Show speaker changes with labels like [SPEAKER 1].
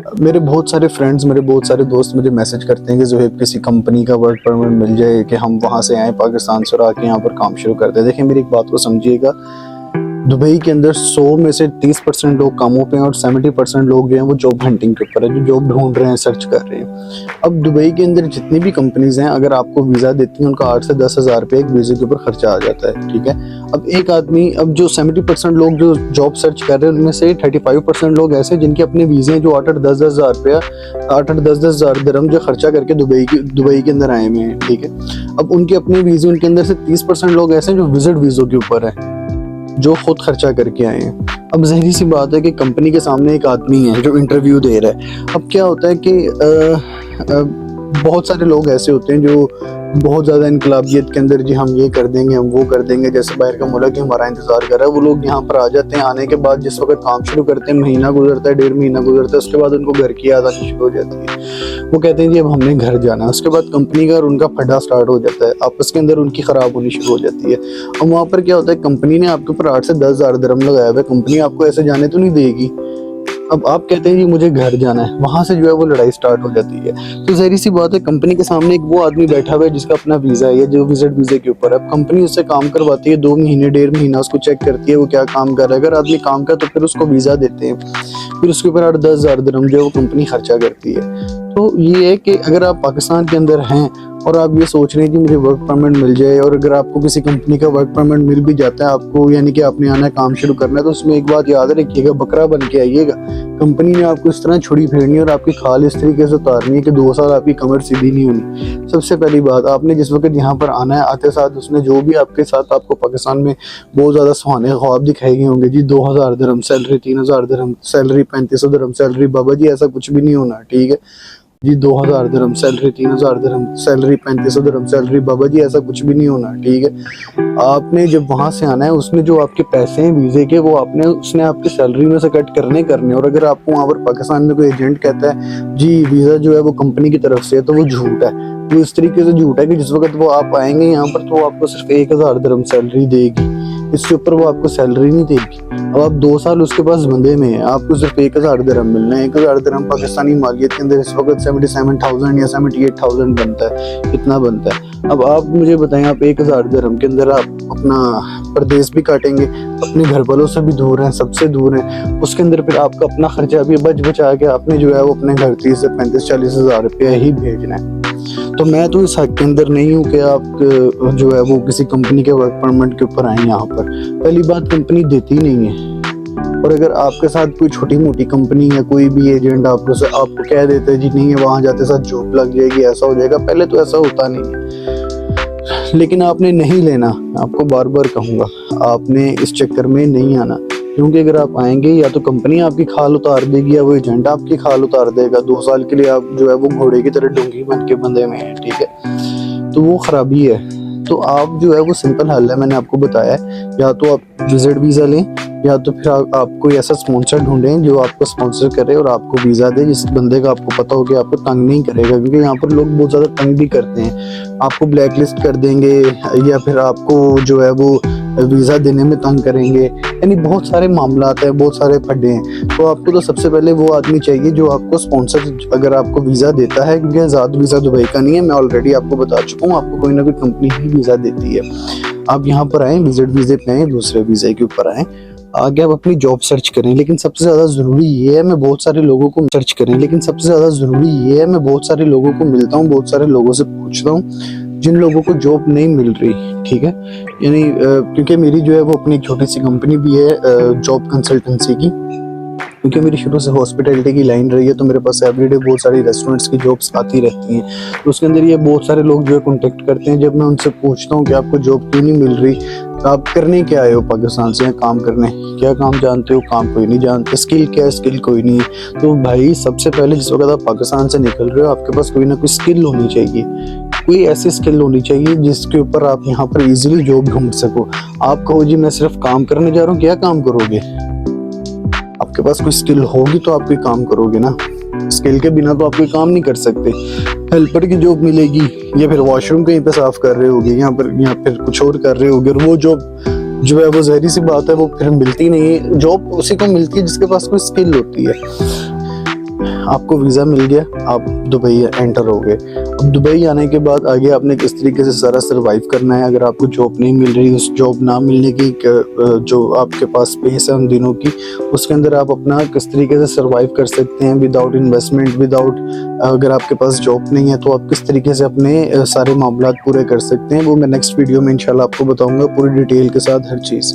[SPEAKER 1] मेरे बहुत सारे फ्रेंड्स, मेरे बहुत सारे दोस्त मुझे मैसेज करते हैं कि जो है किसी कंपनी का वर्क परमिट मिल जाए कि हम वहाँ से आए पाकिस्तान से और आके यहाँ पर काम शुरू करते हैं। देखिए मेरी एक बात को समझिएगा, दुबई के अंदर 100 में से 30% लोग कामों पे हैं और 70% लोग जो हैं वो जॉब हंटिंग के ऊपर है, जो जॉब ढूंढ रहे हैं, सर्च कर रहे हैं। अब दुबई के अंदर जितनी भी कंपनीज हैं, अगर आपको वीज़ा देती हैं, उनका 8 से 10 हज़ार रुपये एक वीज़े के ऊपर खर्चा आ जाता है, ठीक है। अब एक आदमी, अब जो 70% लोग जो जॉब सर्च कर रहे हैं, उनमें से 35% लोग ऐसे जिनके अपने वीज़े हैं, जो 8-10 हज़ार रुपया, 8-10 हज़ार दिरहम जो खर्चा करके दुबई के अंदर आए हुए हैं, ठीक है। अब उनके अपने वीज़े, उनके अंदर से 30% लोग ऐसे हैं जो विजिट वीज़ों के ऊपर है, जो खुद खर्चा करके आए हैं। अब ज़ाहिर सी बात है कि कंपनी के सामने एक आदमी है जो इंटरव्यू दे रहा है। अब क्या होता है कि बहुत सारे लोग ऐसे होते हैं जो बहुत ज़्यादा इनकलाबियत के अंदर, जी हम ये कर देंगे, हम वो कर देंगे, जैसे बाहर का मुल्क ही हमारा इंतज़ार कर रहा है। वो लोग यहाँ पर आ जाते हैं, आने के बाद जिस वक्त काम शुरू करते हैं, महीना गुजरता है, 1.5 महीना गुजरता है, उसके बाद उनको घर की याद आनी शुरू हो जाती है। वो कहते हैं जी अब हमने घर जाना है। उसके बाद कंपनी का और उनका फड्डा स्टार्ट हो जाता है, आपस के अंदर उनकी ख़राब होनी शुरू हो जाती है। और वहाँ पर क्या होता है, कंपनी ने आपके ऊपर 8 से 10 हज़ार दिरहम लगाया हुआ है, कंपनी आपको ऐसे जाने तो नहीं देगी। अब आप कहते हैं जी मुझे घर जाना है, वहां से जो है वो लड़ाई स्टार्ट हो जाती है। तो ज़ाहिर सी बात है, कंपनी के सामने एक वो आदमी बैठा हुआ है जिसका अपना वीज़ा है या जो विजिट वीज़े के ऊपर है। अब कंपनी उससे काम करवाती है, 2 महीने 1.5 महीना उसको चेक करती है वो क्या काम कर रहा है। अगर आदमी काम कर तो फिर उसको वीज़ा देते हैं, फिर उसके ऊपर 8-10 हज़ार दिरहम जो है वो कंपनी खर्चा करती है। तो ये है कि अगर आप पाकिस्तान के अंदर हैं और आप ये सोच रहे हैं कि मुझे वर्क परमिट मिल जाए, और अगर आपको किसी कंपनी का वर्क परमिट मिल भी जाता है, आपको यानी कि आपने आना है, काम शुरू करना है, तो उसमें एक बात याद रखिएगा, बकरा बन के आइएगा। कंपनी ने आपको इस तरह छुरी फेरनी और आपकी खाल इस तरीके से उतारनी है कि 2 साल आपकी कमर सीधी नहीं होनी। सबसे पहली बात, आपने जिस वक्त यहाँ पर आना है, आते साथ उसने जो भी आपके साथ आपको पाकिस्तान में बहुत ज़्यादा सुहाने ख्वाब दिखाए गए होंगे, जी 2000 दिरहम सैलरी, 3000 दिरहम सैलरी, 3500 दिरहम सैलरी। बाबा जी ऐसा कुछ भी नहीं होना, ठीक है जी। 2000 दिरहम सैलरी, 3000 दिरहम सैलरी, 3500 दिरहम सैलरी। बाबा जी ऐसा कुछ भी नहीं होना, ठीक है। आपने जब वहां से आना है, उसने जो आपके पैसे हैं वीजे के, वो उसने आपकी सैलरी में से कट करने। और अगर आपको वहां पर पाकिस्तान में कोई एजेंट कहता है जी वीजा जो है वो कंपनी की तरफ से है, तो वो झूठ है। वो इस तरीके से झूठ है कि जिस वक्त वो आप आएंगे यहाँ पर, तो वो आपको सिर्फ 1000 दिरहम सैलरी देगी, इसके ऊपर वो आपको सैलरी नहीं देगी। अब आप 2 साल उसके पास बंदे में है, आपको सिर्फ 1000 दिरहम मिलना है। 1000 दिरहम पाकिस्तानी मालियत के अंदर इस वक्त 77,000 या 78,000 बनता है, इतना बनता है। अब आप मुझे बताएं, आप 1000 दिरहम के अंदर आप अपना प्रदेश भी काटेंगे, अपने घर वालों से भी दूर हैं, सबसे दूर हैं, उसके अंदर फिर आपका अपना खर्चा भी बचा के आपने जो है वो अपने घर 30 से 35-40 हज़ार रुपया ही भेजना है। तो मैं तो इस हक के अंदर नहीं हूँ कि आप जो है वो किसी कंपनी के वर्क परमिट के ऊपर आए यहाँ पर। पहली बात, कंपनी देती नहीं है। और अगर आपके साथ कोई छोटी मोटी कंपनी है, कोई भी एजेंट आपको कह देता है जी नहीं है, वहां जाते साथ जॉब लग जाएगी, ऐसा हो जाएगा, पहले तो ऐसा होता नहीं है। लेकिन आपने नहीं लेना, आपको बार बार कहूँगा, आपने इस चक्कर में नहीं आना। क्योंकि अगर आप आएंगे, या तो कंपनी आपकी खाल उतार देगी या वो एजेंट आपकी खाल उतार देगा। 2 साल के लिए आप जो है वो घोड़े की तरह डोंगी बन के बंधे में है, ठीक है। तो वो खराबी है। तो आप जो है वो सिंपल हल है, मैंने आपको बताया है, या तो आप विजिट वीज़ा लें, या तो फिर आप कोई ऐसा स्पॉन्सर ढूंढें जो आपको स्पॉन्सर करे और आपको वीज़ा दे, जिस बंदे का आपको पता हो कि आपको तंग नहीं करेगा। क्योंकि यहाँ पर लोग बहुत ज़्यादा तंग भी करते हैं, आपको ब्लैक लिस्ट कर देंगे या फिर आपको जो है वो वीज़ा देने में तंग करेंगे। यानी बहुत सारे मामलात हैं, बहुत सारे फड्डे हैं। तो आपको तो सबसे पहले वो आदमी चाहिए जो आपको स्पॉन्सर, अगर आपको वीज़ा देता है, क्योंकि आज़ाद वीज़ा दुबई का नहीं है, मैं ऑलरेडी आपको बता चुका हूँ, आपको कोई ना कोई कंपनी ही वीज़ा देती है। आप यहाँ पर आएँ, विजिट वीज़े पे आएँ, दूसरे वीज़े के ऊपर आएँ, आगे आप अपनी जॉब सर्च करें। लेकिन सबसे ज़्यादा ज़रूरी ये है, मैं बहुत सारे लोगों को सर्च करें, लेकिन सबसे ज़्यादा ज़रूरी ये है, मैं बहुत सारे लोगों को मिलता हूँ, बहुत सारे लोगों से पूछता हूँ जिन लोगों को जॉब नहीं मिल रही, ठीक है। यानी क्योंकि मेरी जो है वो अपनी एक छोटी सी कंपनी भी है जॉब कंसल्टेंसी की, क्योंकि मेरी शुरू से हॉस्पिटैलिटी की लाइन रही है, तो मेरे पास एवरीडे बहुत सारी रेस्टोरेंट्स की जॉब्स आती रहती हैं। तो उसके अंदर ये बहुत सारे लोग जो है कॉन्टेक्ट करते हैं। जब मैं उनसे पूछता हूँ कि आपको जॉब क्यों नहीं मिल रही, तो आप करने क्या आए हो पाकिस्तान से, काम करने, क्या काम जानते हो, काम कोई नहीं जानते, स्किल क्या है, स्किल कोई नहीं है। तो भाई सबसे पहले जिस वक्त आप पाकिस्तान से निकल रहे हो, आपके पास कोई ना कोई स्किल होनी चाहिए, कोई ऐसी स्किल होनी चाहिए जिसके ऊपर आप यहाँ पर इजीली जॉब ढूंढ सको। आप कहो जी मैं सिर्फ काम करने जा रहा हूँ, क्या काम करोगे? आपके पास कोई स्किल होगी तो आप कोई काम करोगे ना, स्किल के बिना तो आप कोई काम नहीं कर सकते। हेल्पर की जॉब मिलेगी, या फिर वॉशरूम कहीं पे साफ कर रहे होगे, यहाँ फिर कुछ और कर रहे होगे, और वो जॉब जो है वो ज़ाहिर सी बात है वो फिर मिलती नहीं है। जॉब उसी को मिलती है जिसके पास कोई स्किल होती है। आपको वीज़ा मिल गया, आप दुबई एंटर हो गए। अब दुबई आने के बाद आगे आपने किस तरीके से सारा सर्वाइव करना है। अगर आपको जॉब नहीं मिल रही, उस जॉब ना मिलने की जो आपके पास स्पेस है उन दिनों की, उसके अंदर आप अपना किस तरीके से सर्वाइव कर सकते हैं विदाउट इन्वेस्टमेंट, विदाउट, अगर आपके पास जॉब नहीं है तो आप किस तरीके से अपने सारे मामलात पूरे कर सकते हैं, वो मैं नेक्स्ट वीडियो में इंशाल्लाह आपको बताऊंगा पूरी डिटेल के साथ हर चीज़।